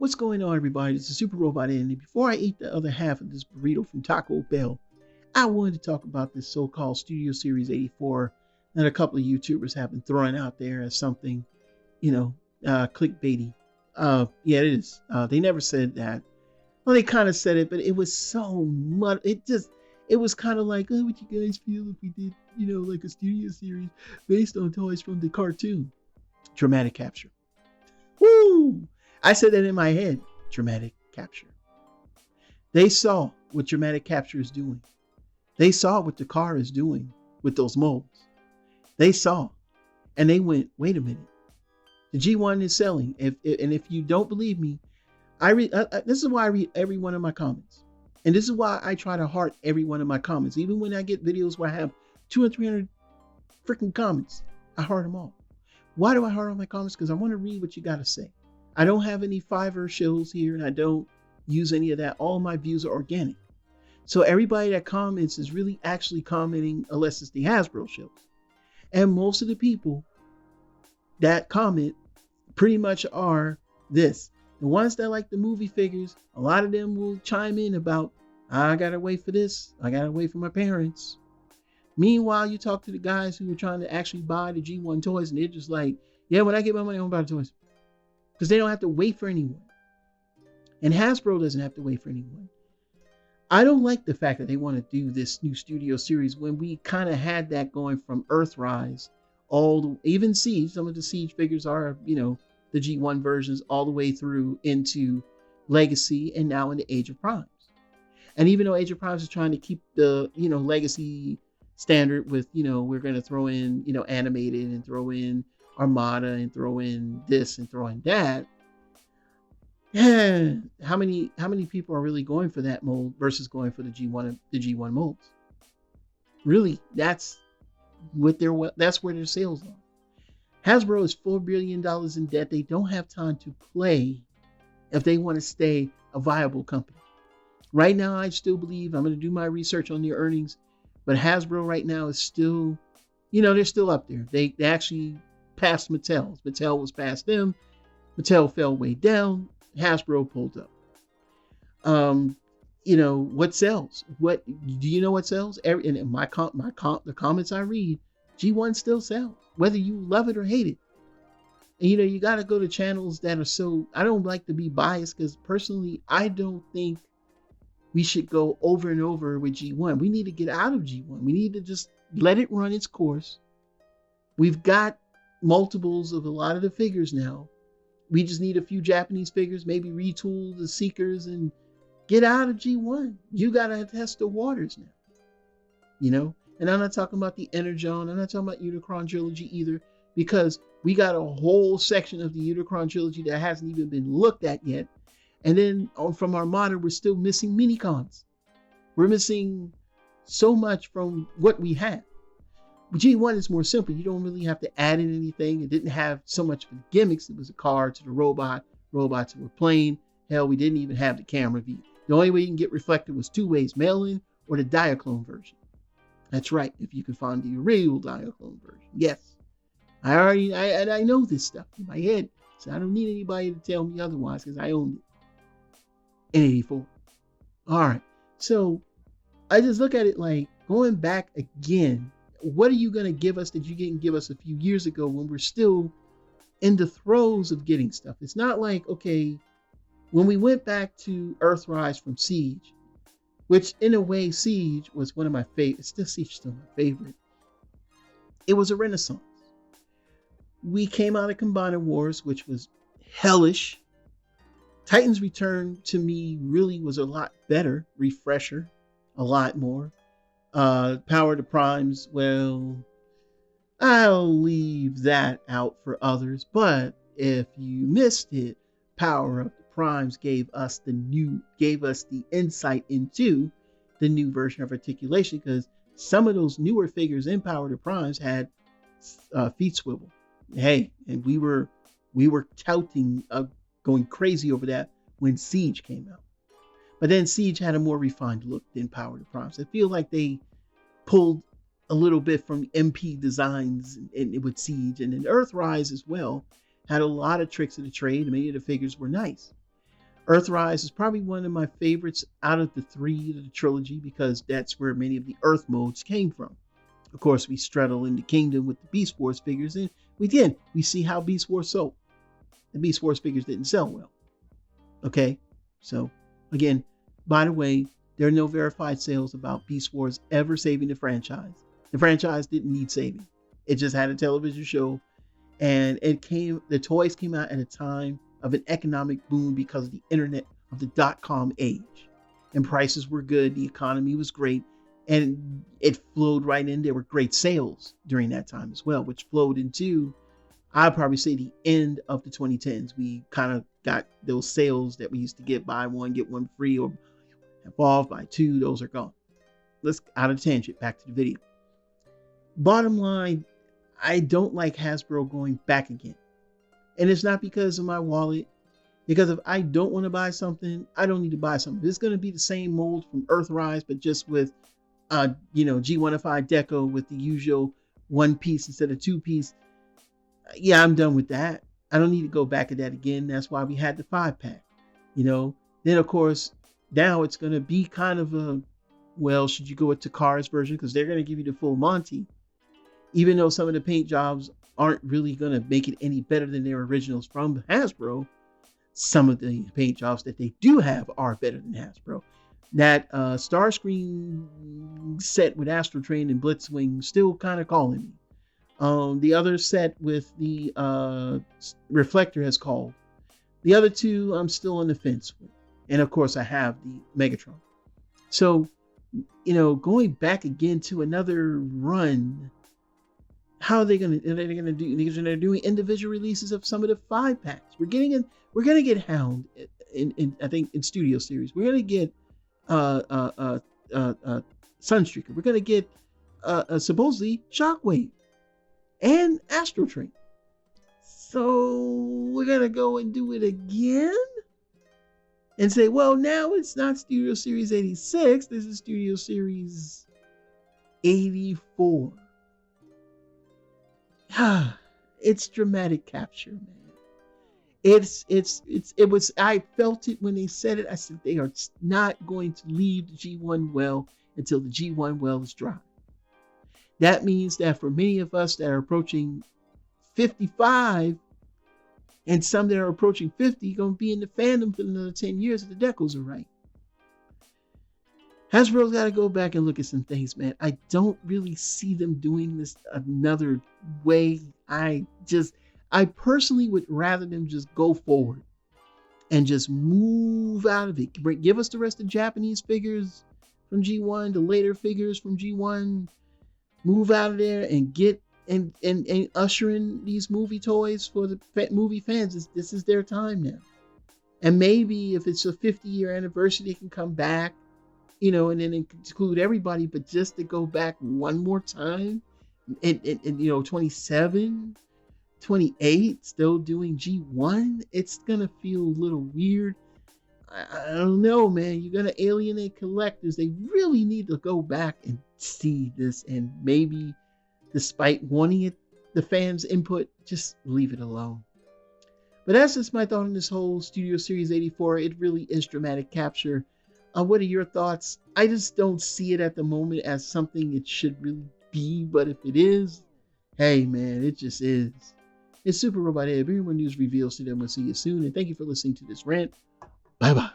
What's going on, everybody? This is Super Robot and before I eat the other half of this burrito from Taco Bell, I wanted to talk about this so-called Studio Series 84 that a couple of YouTubers have been throwing out there as something, clickbaity. Yeah, it is. They never said that. Well, they kind of said it, but it was so much. It was kind of like, oh, what you guys feel if we did, like a Studio Series based on toys from the cartoon? Dramatic capture. Woo! I said that in my head. Dramatic capture. They saw what dramatic capture is doing. They saw what the car is doing with those molds. They saw, and they went, wait a minute. The G1 is selling. If you don't believe me, this is why I read every one of my comments. And this is why I try to heart every one of my comments. Even when I get videos where I have 200 or 300 freaking comments, I heart them all. Why do I heart all my comments? Because I want to read what you got to say. I don't have any Fiverr shills here, and I don't use any of that. All my views are organic. So everybody that comments is really actually commenting unless it's the Hasbro shows. And most of the people that comment pretty much are this. The ones that like the movie figures, a lot of them will chime in about, I gotta wait for this. I gotta wait for my parents. Meanwhile, you talk to the guys who are trying to actually buy the G1 toys, and they're just like, yeah, when I get my money, I'm gonna buy the toys. Because they don't have to wait for anyone. And Hasbro doesn't have to wait for anyone. I don't like the fact that they want to do this new Studio Series when we kind of had that going from Earthrise, even Siege. Some of the Siege figures are, the G1 versions all the way through into Legacy and now in the Age of Primes. And even though Age of Primes is trying to keep the, Legacy standard with, we're going to throw in, animated and throw in Armada and throw in this and throw in that. Yeah, how many people are really going for that mold versus going for the G1 molds? Really, that's where their sales are. Hasbro is $4 billion in debt. They don't have time to play if they want to stay a viable company. Right now, I still believe, I'm going to do my research on their earnings, but Hasbro right now is still, they're still up there. They actually passed Mattel. Mattel was past them. Mattel fell way down. Hasbro pulled up. What sells? What do you know what sells? In the comments I read, G1 still sells, whether you love it or hate it. And you got to go to channels that are so. I don't like to be biased because personally, I don't think we should go over and over with G1. We need to get out of G1. We need to just let it run its course. We've got multiples of a lot of the figures now. We just need a few Japanese figures, maybe retool the Seekers and get out of G1. You got to test the waters now, And I'm not talking about the Energon. I'm not talking about Unicron Trilogy either, because we got a whole section of the Unicron Trilogy that hasn't even been looked at yet. And then from Armada, we're still missing minicons. We're missing so much from what we have. G1 is more simple. You don't really have to add in anything. It didn't have so much of gimmicks. It was a car to the robot, robot to a plane. Hell, we didn't even have the camera view. The only way you can get reflected was two ways, mail-in or the Diaclone version. That's right, if you can find the real Diaclone version. Yes, I know this stuff in my head, so I don't need anybody to tell me otherwise because I owned it in 84. All right, so I just look at it like going back again. What are you going to give us that you didn't give us a few years ago when we're still in the throes of getting stuff? It's not like, okay, when we went back to Earthrise from Siege, which in a way Siege was one of my favorites. Siege is still my favorite. It was a renaissance. We came out of Combiner Wars, which was hellish. Titan's Return to me really was a lot better, refresher, a lot more. Power to Primes, well, I'll leave that out for others, but if you missed it, Power Up the Primes gave us the insight into the new version of articulation, because some of those newer figures in Power to Primes had feet swivel. Hey, and we were touting, going crazy over that when Siege came out. But then Siege had a more refined look than Power to Primes. I feel like they pulled a little bit from MP designs and with Siege, and then Earthrise as well had a lot of tricks of the trade. Many of the figures were nice. Earthrise is probably one of my favorites out of the three of the trilogy because that's where many of the Earth modes came from. Of course, we straddle in the kingdom with the Beast Wars figures, and we see how Beast Wars sold. The Beast Wars figures didn't sell well. Okay, so again, by the way, there are no verified sales about Beast Wars ever saving the franchise. The franchise didn't need saving. It just had a television show, and the toys came out at a time of an economic boom because of the internet, of the .com age. And prices were good, the economy was great, and it flowed right in. There were great sales during that time as well, which flowed into, I'd probably say, the end of the 2010s. We kind of got those sales that we used to get, buy one, get one free, or Evolve, buy two. Those are gone. Let's out of tangent, back to the video. Bottom line, I don't like Hasbro going back again. And it's not because of my wallet. Because if I don't want to buy something, I don't need to buy something. It's going to be the same mold from Earthrise, but just with, G1FI deco with the usual one piece instead of two piece. Yeah, I'm done with that. I don't need to go back to that again. That's why we had the 5-pack, Then, of course, now it's going to be kind of a, well, should you go with Takara's version? Because they're going to give you the full Monty. Even though some of the paint jobs aren't really going to make it any better than their originals from Hasbro, some of the paint jobs that they do have are better than Hasbro. That Starscream set with Astro Train and Blitzwing still kind of calling me. The other set with the Reflector has called. The other two I'm still on the fence with. And of course I have the Megatron. So, going back again to another run, how are they going to do? Because they're doing individual releases of some of the 5-packs. We're going to get Hound in I think in Studio Series. We're going to get Sunstreaker. We're going to get supposedly Shockwave and Astro Train. So we're going to go and do it again and say, well, now it's not Studio Series 86. This is Studio Series 84. It's dramatic capture, man. It was, I felt it when they said it. I said, they are not going to leave the G1 well until the G1 well is dry. That means that for many of us that are approaching 55 and some that are approaching 50, going to be in the fandom for another 10 years if the decals are right. Hasbro's got to go back and look at some things, man. I don't really see them doing this another way. I personally would rather them just go forward and just move out of it. Give us the rest of the Japanese figures from G1, the later figures from G1. Move out of there and get and usher in these movie toys for the movie fans. This is their time now. And maybe if it's a 50-year anniversary, they can come back, and then include everybody. But just to go back one more time, and 27, 28, still doing G1, it's gonna feel a little weird. I don't know, man. You're gonna alienate collectors. They really need to go back and see this, and maybe, despite wanting it, the fans' input, just leave it alone. But that's just my thought on this whole Studio Series 84. It really is dramatic capture. What are your thoughts? I just don't see it at the moment as something it should really be, but if it is, hey man, it just is. It's Super Robot Ed. Everyone news reveals to them. We'll see you soon, and thank you for listening to this rant. Bye bye.